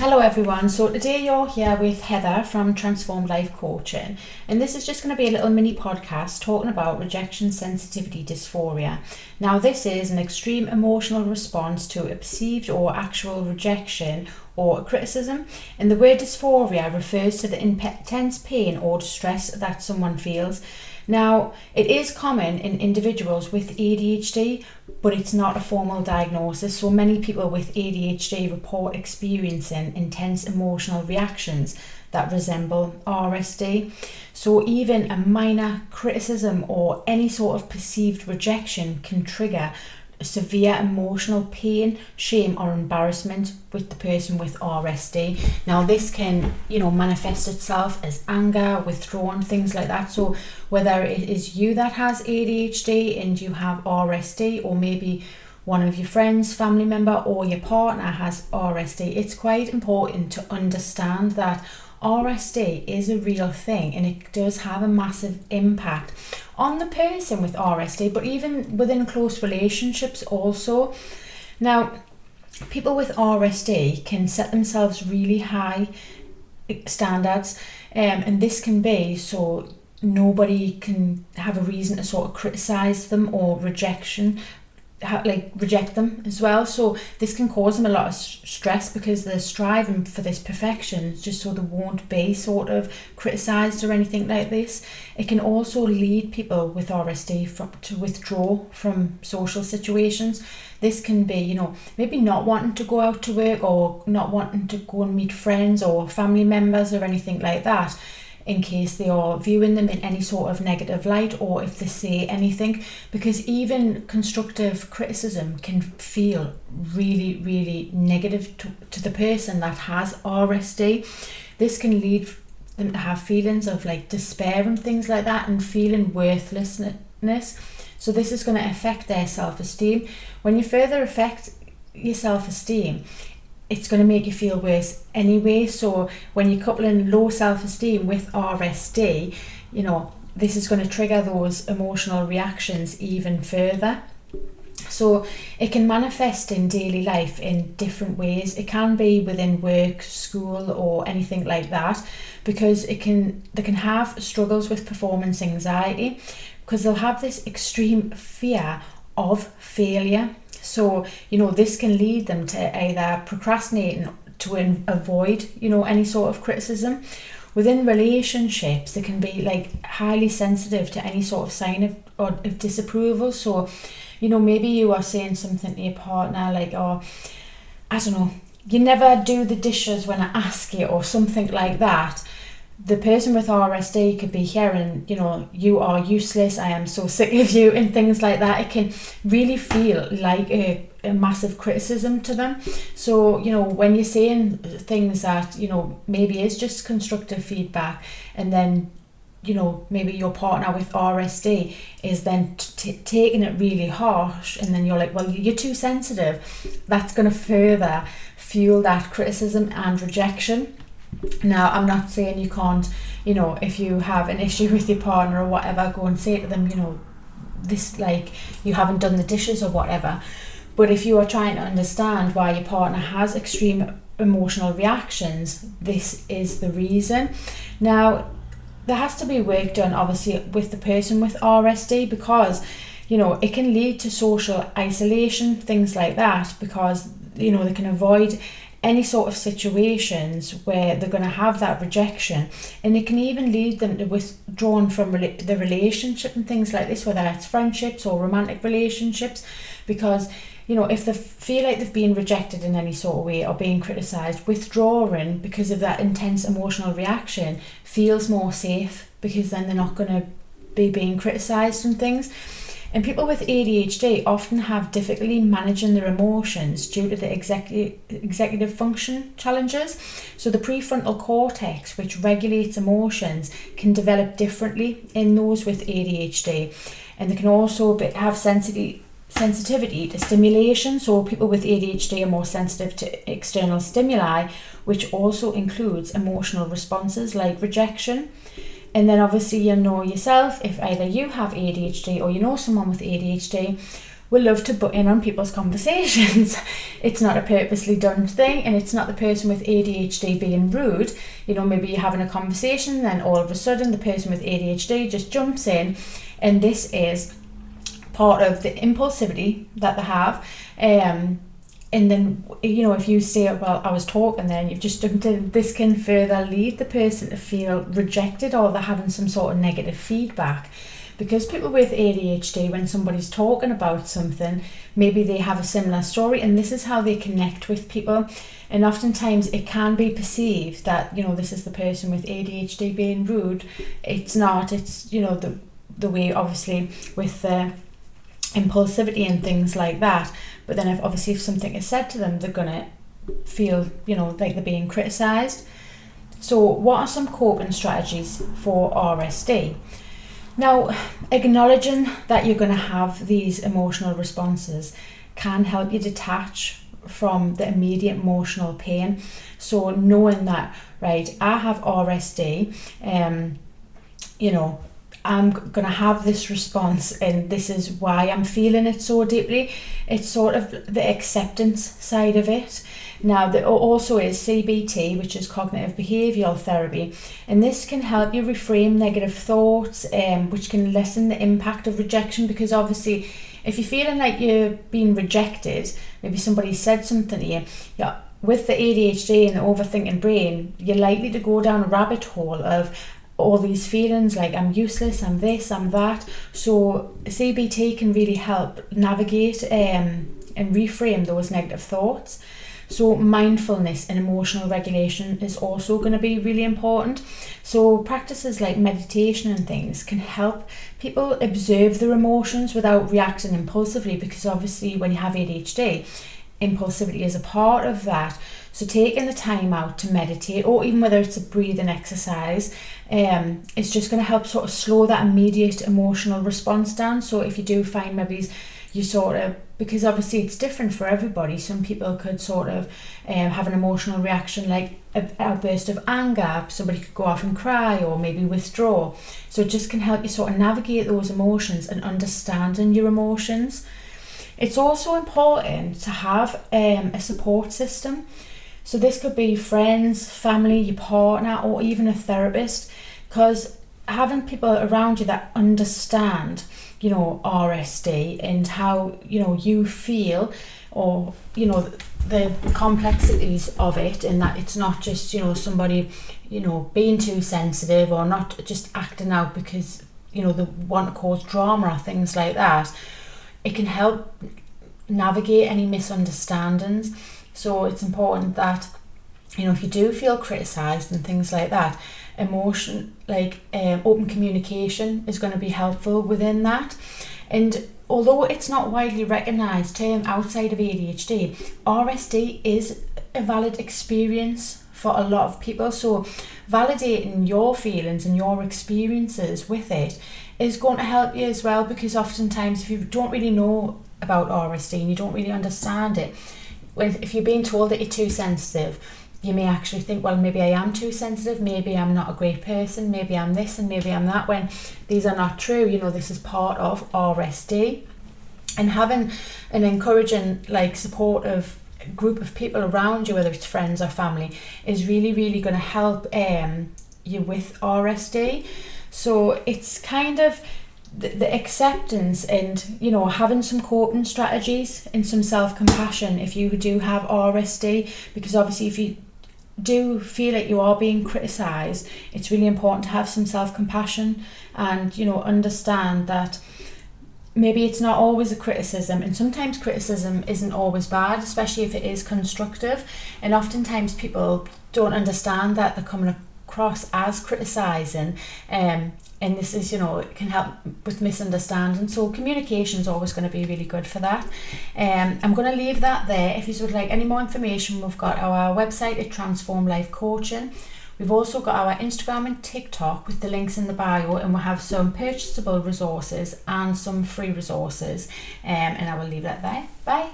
Hello everyone, so today you're here with Heather from Transformed Life Coaching, and this is just going to be a little mini podcast talking about rejection sensitivity dysphoria. Now this is an extreme emotional response to a perceived or actual rejection or criticism, and the word dysphoria refers to the intense pain or distress that someone feels. Now, it is common in individuals with ADHD, but it's not a formal diagnosis. So many people with ADHD report experiencing intense emotional reactions that resemble RSD. So even a minor criticism or any sort of perceived rejection can trigger severe emotional pain, shame or embarrassment with the person with RSD. Now this can, manifest itself as anger, withdrawal, things like that. So whether it is you that has ADHD and you have RSD, or maybe one of your friends, family member or your partner has RSD, it's quite important to understand that RSD is a real thing and it does have a massive impact on the person with RSD, but even within close relationships also. Now, people with RSD can set themselves really high standards, and this can be so nobody can have a reason to sort of criticize them or reject them as well. So this can cause them a lot of stress because they're striving for this perfection just so they won't be sort of criticized or anything like this. It can also lead people with RSD to withdraw from social situations. This can be, maybe not wanting to go out to work or not wanting to go and meet friends or family members or anything like that, in case they are viewing them in any sort of negative light, or if they say anything, because even constructive criticism can feel really, really negative to the person that has RSD. This can lead them to have feelings of despair and things like that, and feeling worthlessness. So this is going to affect their self-esteem. When you further affect your self-esteem, it's going to make you feel worse anyway. So when you're coupling low self-esteem with RSD, this is going to trigger those emotional reactions even further. So it can manifest in daily life in different ways. It can be within work, school or anything like that, because they can have struggles with performance anxiety because they'll have this extreme fear of failure. So, this can lead them to either procrastinating to avoid, any sort of criticism. Within relationships, they can be highly sensitive to any sort of sign of disapproval. So, maybe you are saying something to your partner I don't know, you never do the dishes when I ask you, or something like that. The person with RSD could be hearing, you are useless, I am so sick of you, and things like that. It can really feel like a massive criticism to them. So, when you're saying things that, maybe is just constructive feedback, and then, maybe your partner with RSD is then taking it really harsh, and then you're like, well, you're too sensitive. That's going to further fuel that criticism and rejection. Now, I'm not saying you can't, if you have an issue with your partner or whatever, go and say to them, this, you haven't done the dishes or whatever. But if you are trying to understand why your partner has extreme emotional reactions, this is the reason. Now, there has to be work done, obviously, with the person with RSD, because, it can lead to social isolation, things like that, because, they can avoid any sort of situations where they're going to have that rejection, and it can even lead them to withdrawn from the relationship and things like this, whether it's friendships or romantic relationships, because if they feel like they've been rejected in any sort of way or being criticised, withdrawing because of that intense emotional reaction feels more safe, because then they're not going to be being criticised and things. And people with ADHD often have difficulty managing their emotions due to the executive function challenges. So the prefrontal cortex, which regulates emotions, can develop differently in those with ADHD. And they can also have sensitivity to stimulation. So people with ADHD are more sensitive to external stimuli, which also includes emotional responses like rejection. And then obviously yourself, if either you have ADHD or someone with ADHD, we love to butt in on people's conversations. It's not a purposely done thing, and it's not the person with ADHD being rude. You know, maybe you're having a conversation, then all of a sudden the person with ADHD just jumps in, and this is part of the impulsivity that they have. And then, you know, if you say, well, I was talking then, you've just jumped in, this can further lead the person to feel rejected, or they're having some sort of negative feedback. Because people with ADHD, when somebody's talking about something, maybe they have a similar story, and this is how they connect with people. And oftentimes it can be perceived that, you know, this is the person with ADHD being rude. It's not. It's, you know, the way, obviously, with the impulsivity and things like that. But then if something is said to them, they're going to feel, you know, like they're being criticised. So what are some coping strategies for RSD? Now, acknowledging that you're going to have these emotional responses can help you detach from the immediate emotional pain. So knowing that, right, I have RSD, you know, I'm going to have this response and this is why I'm feeling it so deeply. It's sort of the acceptance side of it. Now, there also is CBT, which is cognitive behavioural therapy, and this can help you reframe negative thoughts, which can lessen the impact of rejection, because obviously if you're feeling like you're being rejected, maybe somebody said something to you, yeah, with the ADHD and the overthinking brain, you're likely to go down a rabbit hole of all these feelings like I'm useless, I'm this, I'm that. So CBT can really help navigate and reframe those negative thoughts. So mindfulness and emotional regulation is also going to be really important. So practices like meditation and things can help people observe their emotions without reacting impulsively, because obviously when you have ADHD, impulsivity is a part of that. So taking the time out to meditate, or even whether it's a breathing exercise, it's just going to help sort of slow that immediate emotional response down. So if you do find maybe you sort of, because obviously it's different for everybody, some people could sort of have an emotional reaction like a outburst of anger, somebody could go off and cry or maybe withdraw. So it just can help you sort of navigate those emotions and understanding your emotions. It's also important to have a support system. So this could be friends, family, your partner, or even a therapist, because having people around you that understand, you know, RSD and how, you know, you feel, or, you know, the complexities of it, and that it's not just, you know, somebody, you know, being too sensitive or not just acting out because, you know, they want to cause drama or things like that. It can help navigate any misunderstandings. So it's important that, you know, if you do feel criticised and things like that, open communication is going to be helpful within that. And although it's not widely recognised term outside of ADHD, RSD is a valid experience for a lot of people. So validating your feelings and your experiences with it is going to help you as well, because oftentimes if you don't really know about RSD and you don't really understand it, if you're being told that you're too sensitive, you may actually think, well, maybe I am too sensitive, maybe I'm not a great person, maybe I'm this and maybe I'm that, when these are not true. You know, this is part of RSD. And having an encouraging, like, supportive group of people around you, whether it's friends or family, is really, really going to help you with RSD. So it's kind of the acceptance and, you know, having some coping strategies and some self-compassion if you do have RSD, because obviously if you do feel like you are being criticised, it's really important to have some self-compassion and, you know, understand that maybe it's not always a criticism, and sometimes criticism isn't always bad, especially if it is constructive. And oftentimes people don't understand that they're coming across as criticising, and this is, you know, it can help with misunderstanding. So communication is always going to be really good for that. I'm going to leave that there. If you would like any more information, we've got our website at Transform Life Coaching. We've also got our Instagram and TikTok with the links in the bio, and we'll have some purchasable resources and some free resources. And I will leave that there. Bye.